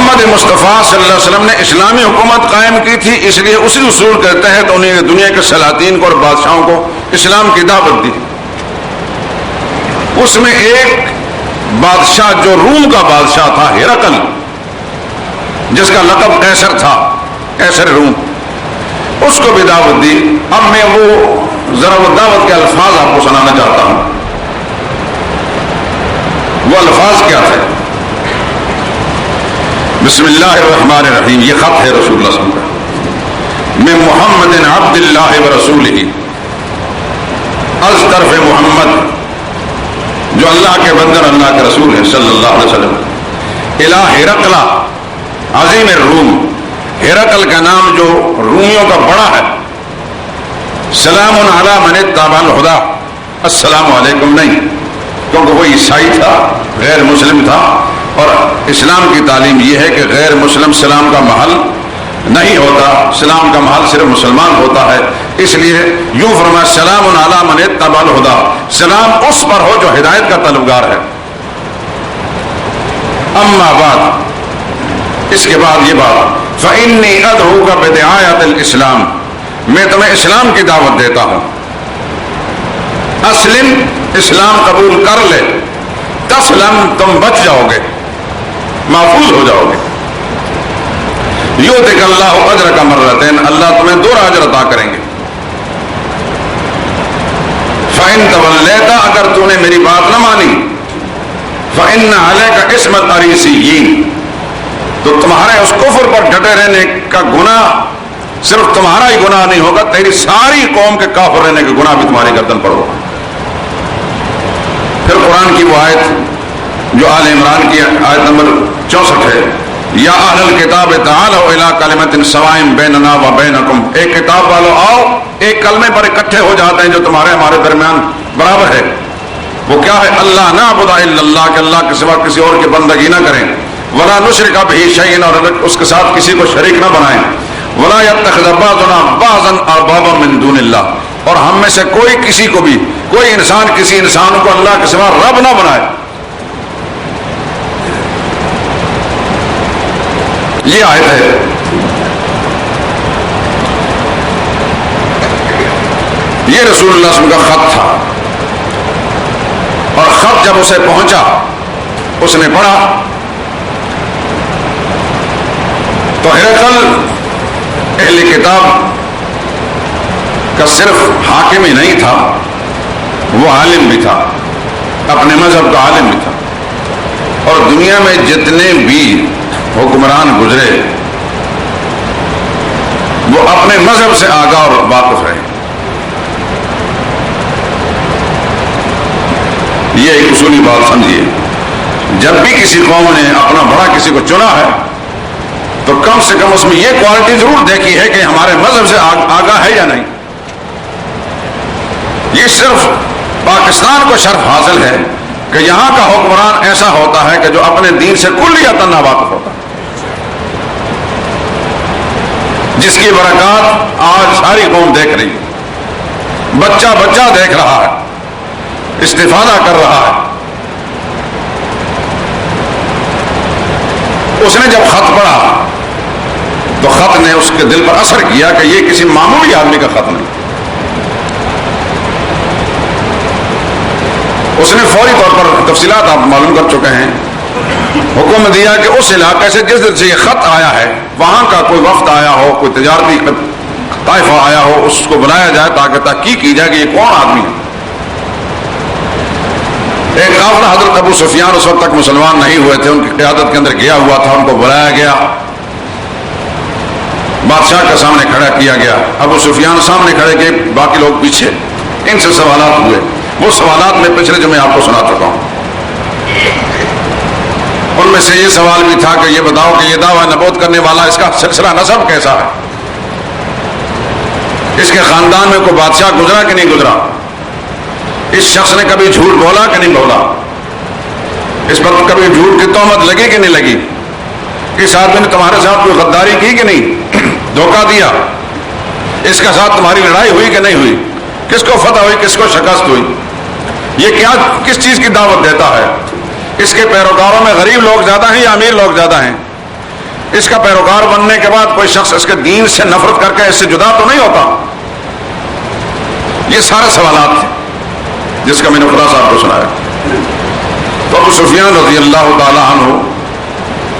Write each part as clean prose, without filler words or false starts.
محمد مصطفیٰ صلی اللہ علیہ وسلم نے اسلامی حکومت قائم کی تھی، اس لیے اسی اصول کے تحت انہیں دنیا کے سلاطین کو اور بادشاہوں کو اسلام کی دعوت دی۔ اس میں ایک بادشاہ جو روم کا بادشاہ تھا ہرقل، جس کا لقب قیصر تھا، قیصر روم، اس کو بھی دعوت دی۔ اب میں وہ ذرا وہ دعوت کے الفاظ آپ کو سنانا چاہتا ہوں۔ وہ الفاظ کیا تھے؟ بسم اللہ الرحمن الرحیم، یہ خط ہے رسول اللہ صلی اللہ علیہ وسلم میں محمد عبد اللہ ورسولہ، از طرف محمد جو اللہ کے بندر اللہ کے رسول ہے صلی اللہ علیہ وسلم، الہ ہرقل عظیم الروم، ہرقل کا نام جو رومیوں کا بڑا ہے، سلام علی من اتبع الہدی، السلام علیکم نہیں، کیونکہ وہ عیسائی تھا، غیر مسلم تھا، اور اسلام کی تعلیم یہ ہے کہ غیر مسلم سلام کا محل نہیں ہوتا، سلام کا محل صرف مسلمان ہوتا ہے۔ اس لیے یوں فرمایا سلام علی من اتبع الہدی، سلام اس پر ہو جو ہدایت کا طلبگار ہے۔ اما بعد، اس کے بعد یہ بات، فإنی ادعوک بدعایۃ الاسلام، میں تمہیں اسلام کی دعوت دیتا ہوں، اسلم، اسلام قبول کر لے، تسلم، تم بچ جاؤ گے، محفوظ ہو جاؤ گے، یؤتک اللہ اجرک مرتین، اللہ تمہیں 2 اجر عطا کریں گے۔ فإن تولیت، اگر تو نے میری بات نہ مانی، فإن علیک اسم العریسیین، تو تمہارے اس کفر پر ڈٹے رہنے کا گناہ صرف تمہارا ہی گناہ نہیں ہوگا، تیری ساری قوم کے کافر رہنے کا گناہ بھی تمہاری گردن پر ہوگا۔ پھر قرآن کی وہ آیت جو آل عمران کی آیت نمبر 64 ہے، یا اہل الکتاب تعالوا الی کلمۃ سواء بیننا و بینکم، ایک کتاب والو آؤ، ایک کلمے پر اکٹھے ہو جاتے ہیں جو تمہارے ہمارے درمیان برابر ہے۔ وہ کیا ہے؟ اللہ نعبد الا اللہ، کہ اللہ کے سوا کسی اور کی بندگی نہ کریں، ولا نشرک بہ شیئا، اور اس کے ساتھ کسی کو شریک نہ بنائیں، ولا یتخذ بعضنا بعضا اربابا من دون اللہ، اور ہم میں سے کوئی کسی کو بھی، کوئی انسان کسی انسان کو اللہ کے سوا رب نہ بنائے۔ یہ آیت ہے۔ یہ رسول اللہ صلی اللہ علیہ وسلم کا خط تھا، اور خط جب اسے پہنچا، اس نے پڑھا تو ہرقل اہل کتاب کا صرف حاکم ہی نہیں تھا، وہ عالم بھی تھا، اپنے مذہب کا عالم بھی تھا، اور دنیا میں جتنے بھی حکمران گزرے وہ اپنے مذہب سے آگاہ اور واقف رہے۔ یہ ایک اصولی بات سمجھیے، جب بھی کسی قوم نے اپنا بڑا کسی کو چنا ہے تو کم سے کم اس میں یہ کوالٹی ضرور دیکھی ہے کہ ہمارے مذہب سے آگاہ ہے یا نہیں۔ یہ صرف پاکستان کو شرف حاصل ہے کہ یہاں کا حکمران ایسا ہوتا ہے کہ جو اپنے دین سے کلیۃ ناواقف ہوتا ہے، جس کی برکات آج ساری قوم دیکھ رہی ہے، بچہ بچہ دیکھ رہا ہے، استفادہ کر رہا ہے۔ اس نے جب خط پڑھا تو خط نے اس کے دل پر اثر کیا کہ یہ کسی معمولی آدمی کا خط نہیں۔ اس نے فوری طور پر، تفصیلات آپ معلوم کر چکے ہیں، حکم دیا کہ اس علاقے سے جس دن سے یہ خط آیا ہے وہاں کا کوئی وفد آیا ہو، کوئی تجارتی طائفہ آیا ہو، اس کو بلایا جائے تاکہ تحقیق کی جائے کہ یہ کون آدمی ہے۔ ایک قافلہ حضرت ابو سفیان اس وقت تک مسلمان نہیں ہوئے تھے، ان کی قیادت کے اندر گیا ہوا تھا، ان کو بلایا گیا، بادشاہ کے سامنے کھڑا کیا گیا، ابو سفیان سامنے کھڑے کیے، باقی لوگ پیچھے، ان سے سوالات ہوئے۔ وہ سوالات میں پچھلے جو میں آپ کو سنا چکا ہوں، ان میں سے یہ سوال بھی تھا کہ یہ بتاؤ کہ یہ دعویٰ نبوت کرنے والا، اس کا سلسلہ نسب کیسا ہے، اس کے خاندان میں کوئی بادشاہ گزرا کہ نہیں گزرا، اس شخص نے کبھی جھوٹ بولا کہ نہیں بولا، اس پر کبھی جھوٹ کی تہمت لگی کہ نہیں لگی، اس آدمی نے تمہارے ساتھ کوئی غداری کی کہ نہیں، دھوکہ دیا، اس کے ساتھ تمہاری لڑائی ہوئی کہ نہیں ہوئی، کس کو فتح ہوئی کس کو شکست ہوئی، یہ کیا کس چیز کی دعوت دیتا ہے، اس کے پیروکاروں میں غریب لوگ زیادہ ہیں یا امیر لوگ زیادہ ہیں، اس کا پیروکار بننے کے بعد کوئی شخص اس کے دین سے نفرت کر کے اس سے جدا تو نہیں ہوتا؟ یہ سارے سوالات تھے جس کا میں نے خدا صاحب کو سنایا. تو ابو سفیان رضی اللہ تعالی عنہ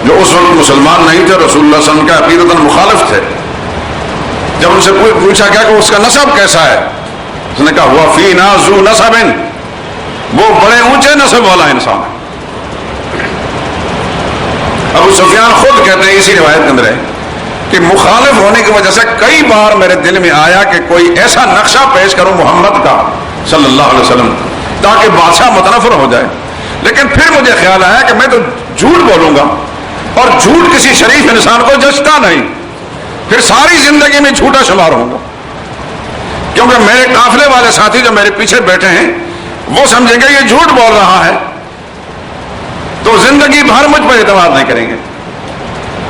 جو اس وقت مسلمان نہیں تھے، رسول اللہ صلی اللہ علیہ وسلم کے عقیدتاً مخالف تھے، جب ان سے پوچھا گیا کہ اس کا نسب کیسا ہے، اس نے کہا ہوا فینا ذو نسب، وہ بڑے اونچے نسب والا انسان ہے. ابو سفیان خود کہتے ہیں اسی روایت کے اندر ہے کہ مخالف ہونے کی وجہ سے کئی بار میرے دل میں آیا کہ کوئی ایسا نقشہ پیش کروں محمد کا صلی اللہ علیہ وسلم تاکہ بادشاہ متنفر ہو جائے، لیکن پھر مجھے خیال آیا کہ میں تو جھوٹ بولوں گا اور جھوٹ کسی شریف انسان کو جچتا نہیں، پھر ساری زندگی میں جھوٹا شمار ہوں گا، کیونکہ میرے قافلے والے ساتھی جو میرے پیچھے بیٹھے ہیں وہ سمجھیں گے یہ جھوٹ بول رہا ہے تو زندگی بھر مجھ پر اعتماد نہیں کریں گے.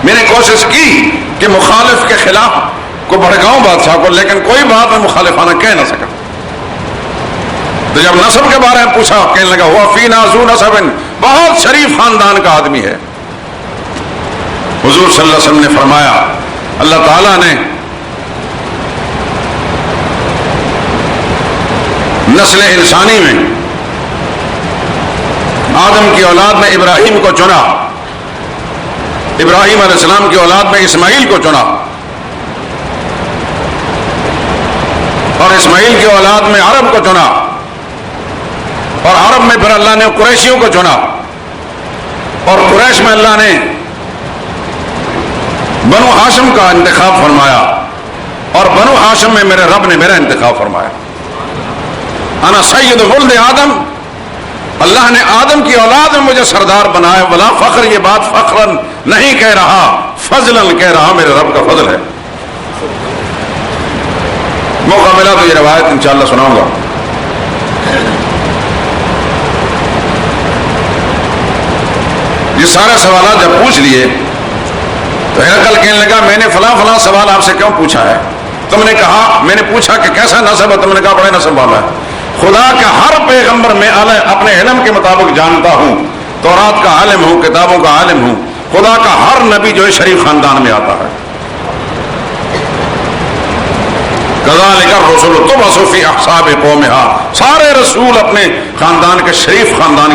میں نے کوشش کی کہ مخالف کے خلاف کو بھڑکاؤں بادشاہ کو، لیکن کوئی بات میں مخالفانہ کہہ نہ سکا. تو جب نسب کے بارے میں پوچھا کہنے لگا ہوا فینا ذو نسب، بہت شریف خاندان کا آدمی ہے. حضور صلی اللہ علیہ وسلم نے فرمایا اللہ تعالیٰ نے نسل انسانی میں آدم کی اولاد میں ابراہیم کو چنا، ابراہیم علیہ السلام کی اولاد میں اسماعیل کو چنا، اور اسماعیل کی اولاد میں عرب کو چنا، اور عرب میں پھر اللہ نے قریشیوں کو چنا، اور قریش میں اللہ نے بنو ہاشم کا انتخاب فرمایا، اور بنو ہاشم میں میرے رب نے میرا انتخاب فرمایا. انا سید ولد آدم، اللہ نے آدم کی اولاد میں مجھے سردار بنایا. ولا فخر، یہ بات فخرن نہیں کہہ رہا، فضلن کہہ رہا، میرے رب کا فضل ہے. موقع ملا تو یہ روایت انشاءاللہ سناؤں گا. یہ سارے سوالات جب پوچھ لیے تو ہرقل کہنے لگا میں نے فلاں فلاں سوال آپ سے کیوں پوچھا ہے؟ تم نے کہا، میں نے پوچھا کہ کیسا نسب ہے، تم نے کہا بڑے نسب والا ہے. خدا کا ہر پیغمبر میں اپنے علم کے مطابق جانتا ہوں، تورات کا عالم ہوں، کتابوں کا عالم ہوں. خدا کا ہر نبی جو ہے شریف خاندان میں آتا ہے. کذالک الرسل تبعث فی احساب قومہا، سارے رسول اپنے خاندان کے شریف خاندان